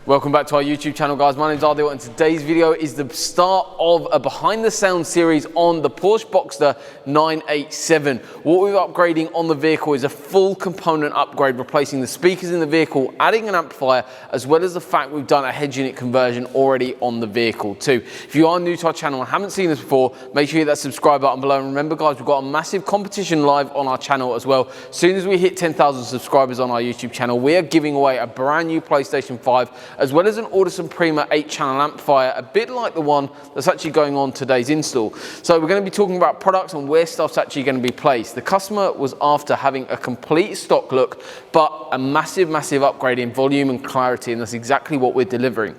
Welcome back to our YouTube channel, guys. My name's Audison, and today's video is the start of a behind the sound series on the Porsche Boxster 987. What we're upgrading on the vehicle is a full component upgrade, replacing the speakers in the vehicle, adding an amplifier, as well as the fact we've done a head unit conversion already on the vehicle too. If you are new to our channel and haven't seen this before, make sure you hit that subscribe button below. And remember, guys, we've got a massive competition live on our channel as well. As soon as we hit 10,000 subscribers on our YouTube channel, we are giving away a brand new PlayStation 5, as well as an Audison Prima 8-channel amplifier, a bit like the one that's actually going on today's install. So we're going to be talking about products and where stuff's actually going to be placed. The customer was after having a complete stock look, but a massive upgrade in volume and clarity, and that's exactly what we're delivering.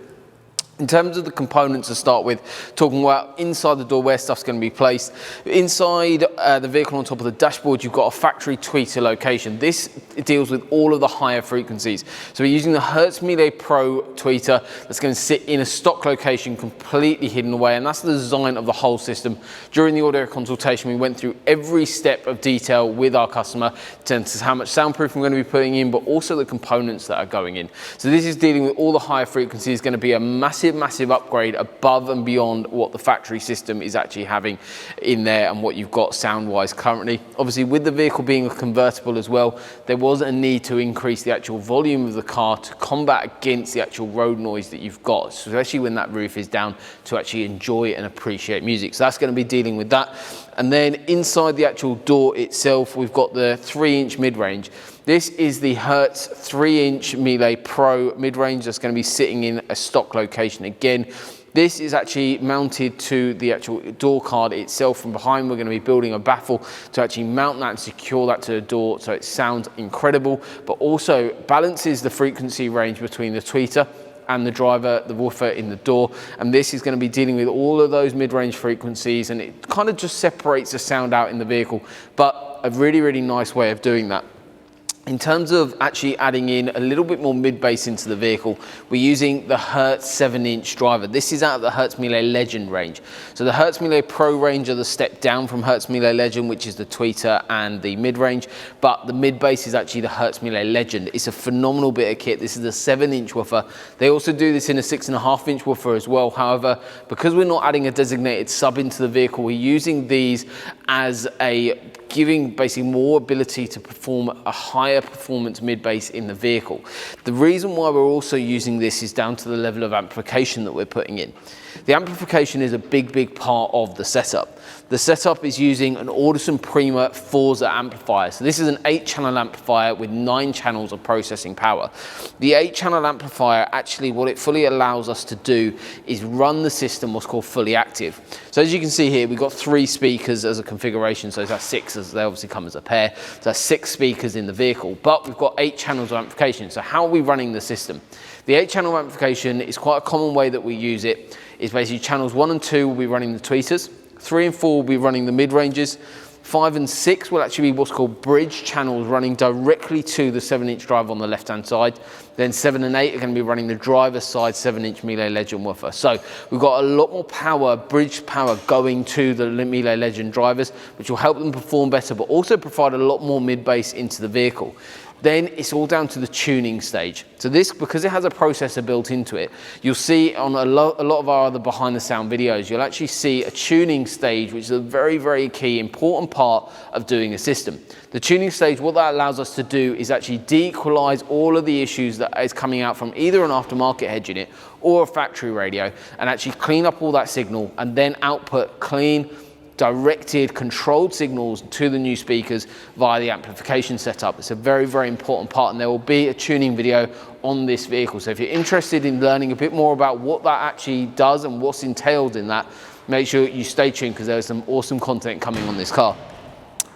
In terms of the components to start with, talking about inside the door where stuff's going to be placed. Inside the vehicle on top of the dashboard, you've got a factory tweeter location. This deals with all of the higher frequencies. So we're using the Hertz Melee Pro tweeter that's going to sit in a stock location completely hidden away, and that's the design of the whole system. During the audio consultation, we went through every step of detail with our customer in terms of how much soundproofing we're going to be putting in, but also the components that are going in. So this is dealing with all the higher frequencies, going to be a massive upgrade above and beyond what the factory system is actually having in there and what you've got sound wise currently. Obviously, with the vehicle being a convertible as well, there was a need to increase the actual volume of the car to combat against the actual road noise that you've got, especially when that roof is down, to actually enjoy and appreciate music. So that's going to be dealing with that. And then inside the actual door itself, we've got the 3-inch mid-range. This is the Hertz 3-inch Melee Pro mid-range that's going to be sitting in a stock location. Again, this is actually mounted to the actual door card itself. From behind, we're going to be building a baffle to actually mount that and secure that to the door so it sounds incredible, but also balances the frequency range between the tweeter and the driver, the woofer in the door. And this is going to be dealing with all of those mid-range frequencies, and it kind of just separates the sound out in the vehicle, but a really nice way of doing that. In terms of actually adding in a little bit more mid-bass into the vehicle, we're using the Hertz 7-inch driver. This is out of the Hertz Melee Legend range. So the Hertz Melee Pro range are the step down from Hertz Melee Legend, which is the tweeter and the mid-range, but the mid-bass is actually the Hertz Melee Legend. It's a phenomenal bit of kit. This is a 7-inch woofer. They also do this in a 6.5-inch woofer as well. However, because we're not adding a designated sub into the vehicle, we're using these as giving basically more ability to perform a higher performance mid-bass in the vehicle. The reason why we're also using this is down to the level of amplification that we're putting in. The amplification is a big part of the setup. The setup is using an Audison Prima Forza amplifier. So this is an 8-channel amplifier with 9 channels of processing power. The 8-channel amplifier, actually what it fully allows us to do is run the system what's called fully active. So as you can see here, we've got 3 speakers as a configuration. So that's 6, as they obviously come as a pair. So that's 6 speakers in the vehicle, but we've got 8 channels of amplification. So how are we running the system? The 8-channel amplification is quite a common way that we use it. Is basically channels 1 and 2 will be running the tweeters, 3 and 4 will be running the mid-ranges, 5 and 6 will actually be what's called bridge channels running directly to the 7-inch driver on the left-hand side. Then 7 and 8 are going to be running the driver's side 7-inch Melee Legend woofer. So we've got a lot more power, bridge power going to the Melee Legend drivers, which will help them perform better, but also provide a lot more mid-bass into the vehicle. Then it's all down to the tuning stage. So this, because it has a processor built into it, you'll see on a lot of our other behind the sound videos, you'll actually see a tuning stage, which is a very key, important part of doing a system. The tuning stage, what that allows us to do is actually de-equalize all of the issues that is coming out from either an aftermarket head unit or a factory radio, and actually clean up all that signal and then output clean, directed, controlled signals to the new speakers via the amplification setup. It's a very important part, and there will be a tuning video on this vehicle. So if you're interested in learning a bit more about what that actually does and what's entailed in that, make sure you stay tuned, because there's some awesome content coming on this car.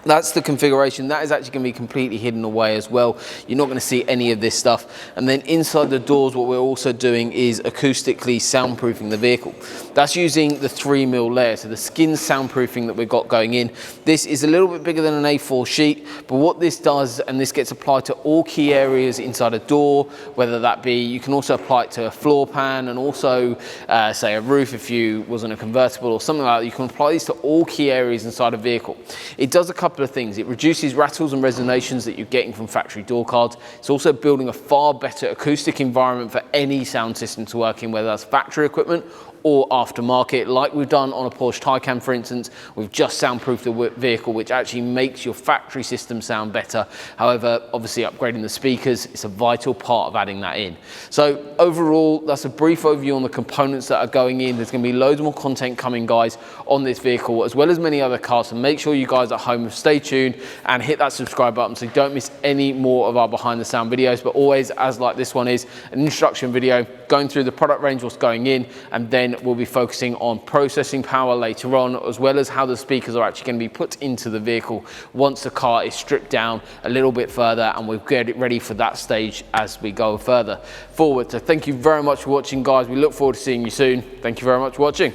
That's the configuration. That is actually going to be completely hidden away as well. You're not going to see any of this stuff. And then inside the doors, what we're also doing is acoustically soundproofing the vehicle. That's using the 3mm layer, so the skin soundproofing that we've got going in. This is a little bit bigger than an A4 sheet, but what this does, and this gets applied to all key areas inside a door, whether that be, you can also apply it to a floor pan, and also say a roof if you wasn't a convertible or something like that. You can apply these to all key areas inside a vehicle. It does a couple couple of things. It reduces rattles and resonations that you're getting from factory door cards. It's also building a far better acoustic environment for any sound system to work in, whether that's factory equipment or aftermarket, like we've done on a Porsche Taycan, for instance. We've just soundproofed the vehicle, which actually makes your factory system sound better. However, obviously upgrading the speakers is a vital part of adding that in. So overall, that's a brief overview on the components that are going in. There's going to be loads more content coming, guys, on this vehicle, as well as many other cars. So make sure you guys at home stay tuned and hit that subscribe button so you don't miss any more of our behind the sound videos. But always, as like this one is, an introduction video going through the product range, what's going in, and then we'll be focusing on processing power later on, as well as how the speakers are actually going to be put into the vehicle once the car is stripped down a little bit further, and we'll get it ready for that stage as we go further forward. So thank you very much for watching, guys. We look forward to seeing you soon. Thank you very much for watching.